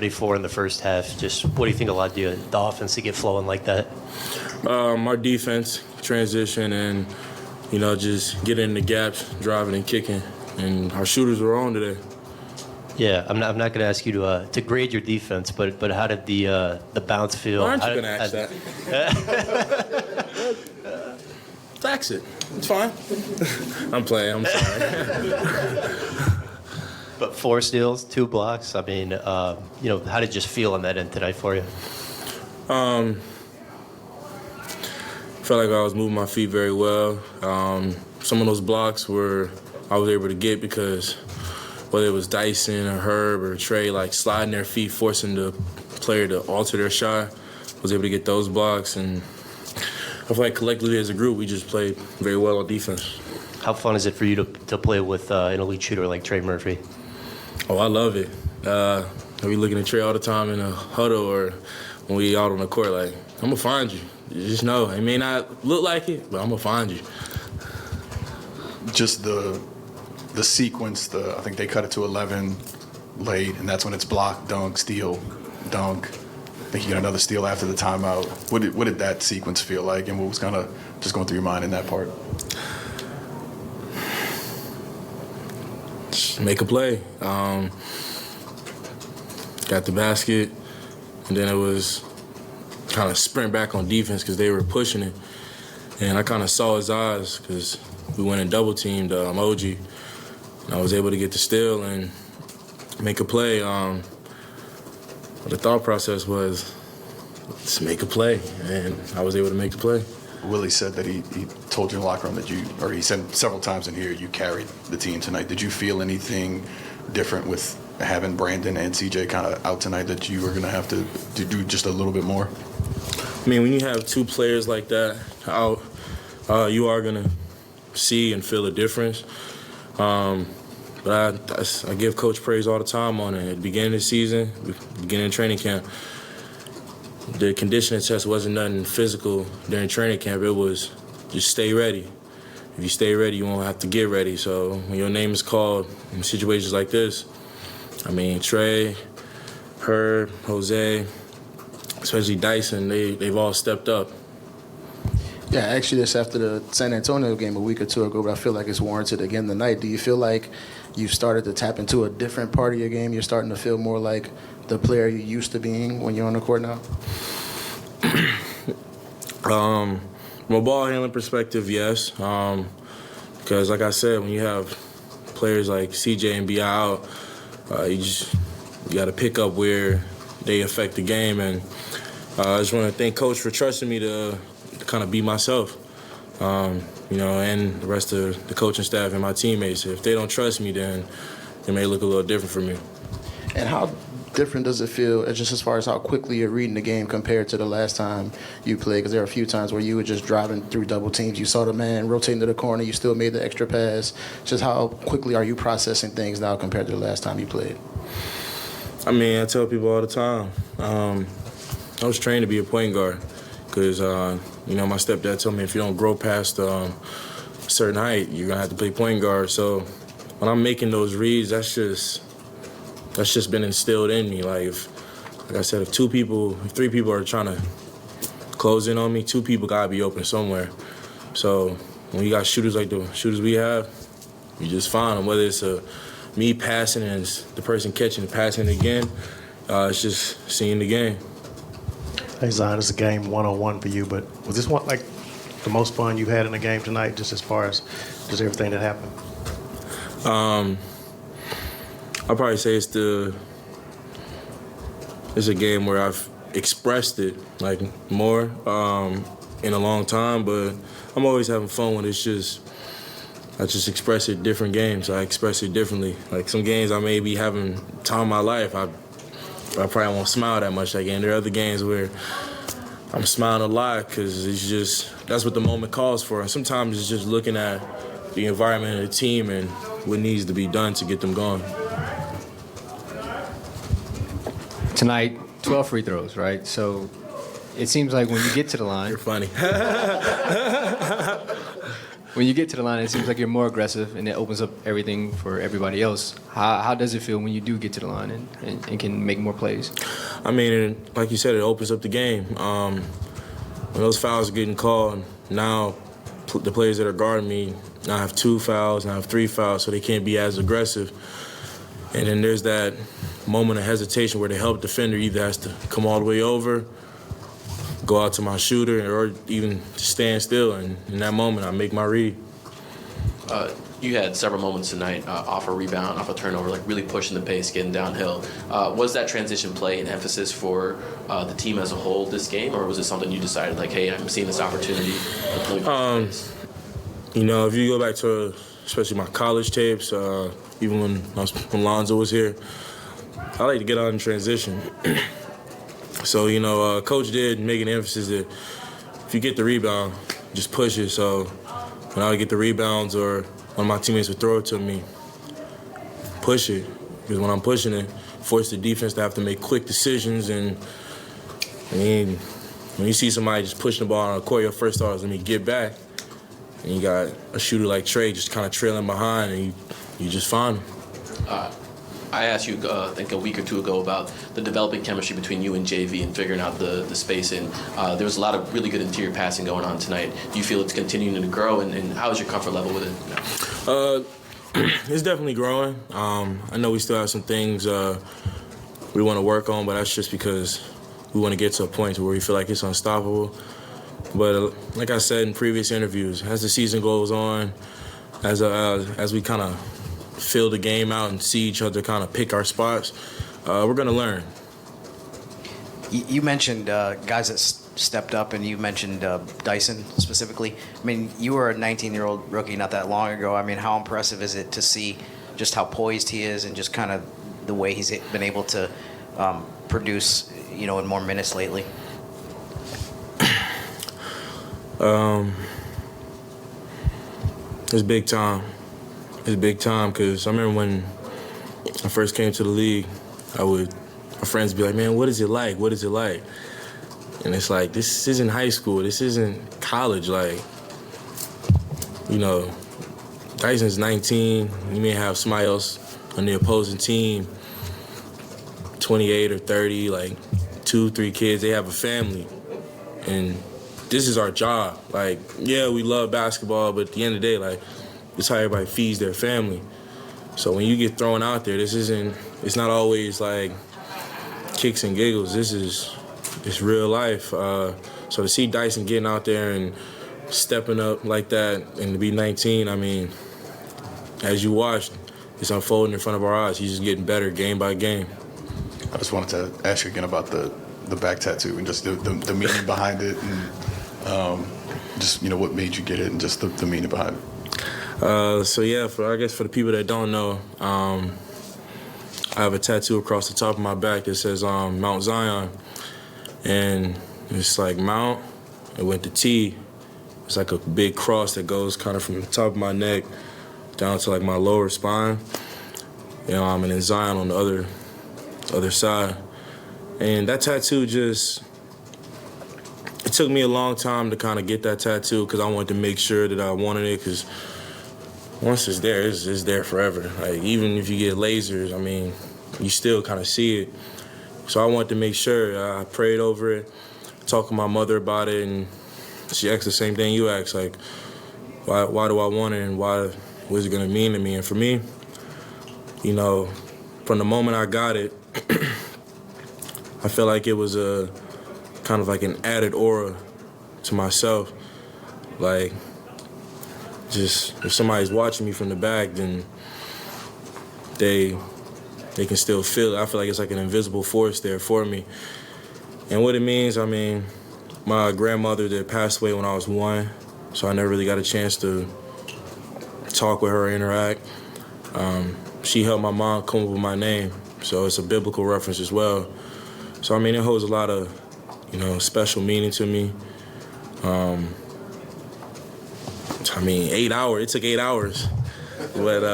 74 in the first half. Just what do you think allowed the offense to get flowing like that? Our defense, transition, and, just getting in the gaps, driving and kicking. And our shooters were on today. Yeah, I'm not going to ask you to grade your defense, but how did the bounce feel? Why aren't you going to ask that? Tax it. It's fine. I'm playing. I'm sorry. But 4 steals, 2 blocks. I mean, how did it just feel on that end tonight for you? Felt like I was moving my feet very well. Some of those blocks I was able to get because whether it was Dyson or Herb or Trey, like sliding their feet, forcing the player to alter their shot, was able to get those blocks. And I feel like collectively as a group, we just played very well on defense. How fun is it for you to play with an elite shooter like Trey Murphy? Oh, I love it. I be looking at Trey all the time in a huddle or when we out on the court, like, I'm going to find you. You just know. It may not look like it, but I'm going to find you. Just the sequence, I think they cut it to 11 late, and that's when it's block, dunk, steal, dunk. I think you got another steal after the timeout. What did that sequence feel like, and what was kind of just going through your mind in that part? Just make a play. Got the basket, and then it was kind of sprint back on defense because they were pushing it. And I kind of saw his eyes because we went and double-teamed OG. And I was able to get the steal and make a play. The thought process was, let's make a play. And I was able to make the play. Willie said that he told you in the locker room that he said several times in here, you carried the team tonight. Did you feel anything different with having Brandon and CJ kind of out tonight that you were going to have to do just a little bit more? I mean, when you have 2 players like that out, you are going to see and feel a difference. But I give Coach praise all the time on it. At the beginning of the season, beginning of training camp, the conditioning test wasn't nothing physical during training camp. It was just stay ready. If you stay ready, you won't have to get ready. So when your name is called in situations like this, I mean, Trey, Herb, Jose, especially Dyson, they've all stepped up. Yeah, I asked you this after the San Antonio game a week or 2 ago, but I feel like it's warranted again tonight. Do you feel like you've started to tap into a different part of your game? You're starting to feel more like the player you used to being when you're on the court now? From a ball handling perspective, yes. Because like I said, when you have players like CJ and B.I. out, you got to pick up where they affect the game. And I just want to thank Coach for trusting me to kind of be myself, and the rest of the coaching staff and my teammates. If they don't trust me, then it may look a little different for me. And how different does it feel, just as far as how quickly you're reading the game compared to the last time you played? Because there are a few times where you were just driving through double teams. You saw the man rotating to the corner. You still made the extra pass. Just how quickly are you processing things now compared to the last time you played? I mean, I tell people all the time, I was trained to be a point guard because, my stepdad told me if you don't grow past a certain height, you're going to have to play point guard. So when I'm making those reads, that's just been instilled in me. Like I said, if 3 people are trying to close in on me, 2 people got to be open somewhere. So when you got shooters like the shooters we have, you just find them, whether it's me passing and it's the person catching and passing again, it's just seeing the game. Hey, Zion, it's a game one-on-one for you, but was this one like the most fun you've had in a game tonight, just as far as just everything that happened? I'll probably say it's a game where I've expressed it like more in a long time, but I'm always having fun when I just express it different games. I express it differently. Like some games I may be having time of my life, I probably won't smile that much that game. There are other games where I'm smiling a lot because that's what the moment calls for. And sometimes it's just looking at the environment of the team and what needs to be done to get them going. Tonight, 12 free throws, right? So it seems like when you get to the line... You're funny. when you get to the line, it seems like you're more aggressive, and it opens up everything for everybody else. How does it feel when you do get to the line and can make more plays? I mean, like you said, it opens up the game. When those fouls are getting called, now the players that are guarding me now have 2 fouls, now have 3 fouls, so they can't be as aggressive. And then there's that moment of hesitation where the help defender either has to come all the way over, go out to my shooter, or even stand still. And in that moment, I make my read. You had several moments tonight off a rebound, off a turnover, like really pushing the pace, getting downhill. Was that transition play an emphasis for the team as a whole this game, or was it something you decided, like, hey, I'm seeing this opportunity? You know, if you go back to especially my college tapes, even when Lonzo was here, I like to get out in transition. So, you know, Coach did make an emphasis that if you get the rebound, just push it. So when I would get the rebounds or one of my teammates would throw it to me, push it. Because when I'm pushing it, force the defense to have to make quick decisions. And I mean, when you see somebody just pushing the ball on the court, your first thought is, let me get back. And you got a shooter like Trey just kind of trailing behind, and you just find him. I asked you, I think a week or two ago, about the developing chemistry between you and JV and figuring out the spacing. There was a lot of really good interior passing going on tonight. Do you feel it's continuing to grow, and how is your comfort level with it? It's definitely growing. I know we still have some things we want to work on, but that's just because we want to get to a point where we feel like it's unstoppable. But like I said in previous interviews, as the season goes on, as we kind of fill the game out and see each other kind of pick our spots, we're going to learn. You mentioned guys that stepped up, and you mentioned Dyson specifically. I mean, you were a 19-year-old rookie not that long ago. I mean, how impressive is it to see just how poised he is and just kind of the way he's been able to produce, you know, in more minutes lately? It's big time. It's big time because I remember when I first came to the league, my friends be like, man, what is it like? What is it like? And it's like, this isn't high school. This isn't college. Like, you know, Dyson's 19. You may have somebody else on the opposing team, 28 or 30, like 2, 3 kids. They have a family. And this is our job. Like, yeah, we love basketball, but at the end of the day, like, this is how everybody feeds their family. So when you get thrown out there, it's not always like kicks and giggles. It's real life. So to see Dyson getting out there and stepping up like that and to be 19, I mean, as you watch, it's unfolding in front of our eyes. He's just getting better game by game. I just wanted to ask you again about the back tattoo and just the meaning behind it, and just, you know, what made you get it and just the meaning behind it. So yeah, I guess for the people that don't know, I have a tattoo across the top of my back that says Mount Zion, and it's like Mount, it went to T. It's like a big cross that goes kind of from the top of my neck down to like my lower spine, you know, and then Zion on the other side. And that tattoo it took me a long time to kind of get that tattoo because I wanted to make sure that I wanted it, because once it's there, it's there forever. Like, even if you get lasers, I mean, you still kind of see it. So I wanted to make sure. I prayed over it, talked to my mother about it, and she asked the same thing you asked, like, why do I want it, and what is it going to mean to me? And for me, you know, from the moment I got it, I felt like it was a kind of like an added aura to myself. Like, just if somebody's watching me from the back, then they can still feel it. I feel like it's like an invisible force there for me. And what it means, I mean, my grandmother that passed away when I was 1, so I never really got a chance to talk with her or interact. She helped my mom come up with my name, so it's a biblical reference as well. So I mean, it holds a lot of, you know, special meaning to me. I mean, 8 hours. It took 8 hours, but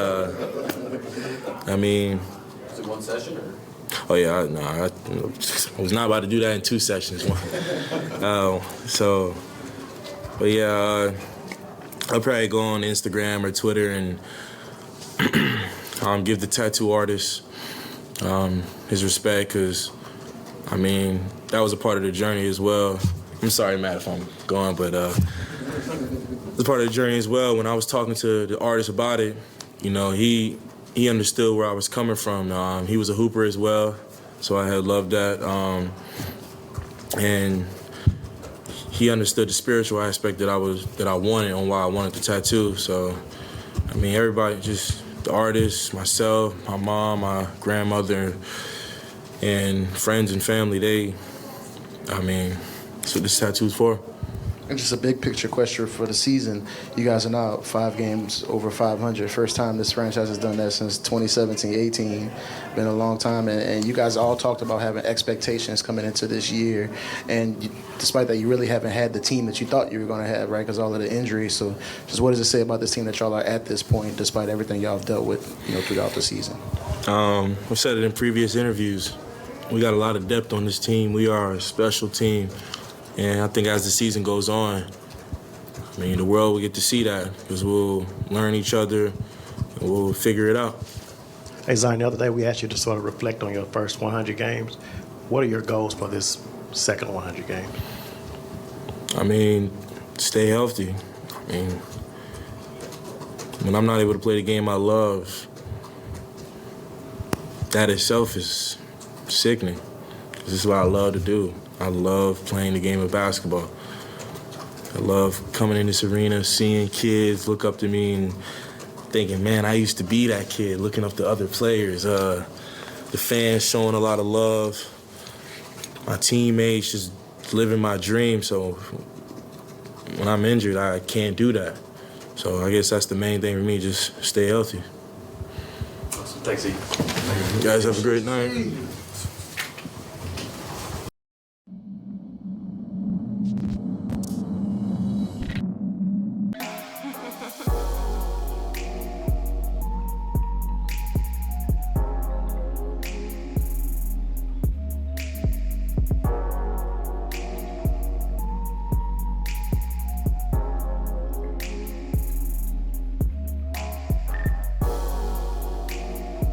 I mean. Was it one session or? Oh yeah, I was not about to do that in 2 sessions. But yeah, I'll probably go on Instagram or Twitter and give the tattoo artist his respect, because, I mean, that was a part of the journey as well. I'm sorry, Matt, if I'm going, but it's part of the journey as well. When I was talking to the artist about it, you know, he understood where I was coming from. He was a hooper as well, so I had loved that. And he understood the spiritual aspect that I wanted and why I wanted the tattoo. So, I mean, everybody, just the artist, myself, my mom, my grandmother, and friends and family, that's what this tattoo's for. And just a big picture question for the season. You guys are now 5 games over 500. First time this franchise has done that since 2017-18. Been a long time. And you guys all talked about having expectations coming into this year. And despite that, you really haven't had the team that you thought you were going to have, right, because all of the injuries. So just what does it say about this team that y'all are at this point, despite everything y'all have dealt with, throughout the season? I've said it in previous interviews. We got a lot of depth on this team. We are a special team. And I think as the season goes on, I mean, the world will get to see that, because we'll learn each other and we'll figure it out. Hey, Zion, the other day we asked you to sort of reflect on your first 100 games. What are your goals for this second 100 games? I mean, stay healthy. I mean, when I'm not able to play the game I love, that itself is sickening. This is what I love to do. I love playing the game of basketball. I love coming in this arena, seeing kids look up to me and thinking, man, I used to be that kid, looking up to other players. The fans showing a lot of love. My teammates just living my dream. So when I'm injured, I can't do that. So I guess that's the main thing for me, just stay healthy. Awesome. Thanks, E. You guys have a great night.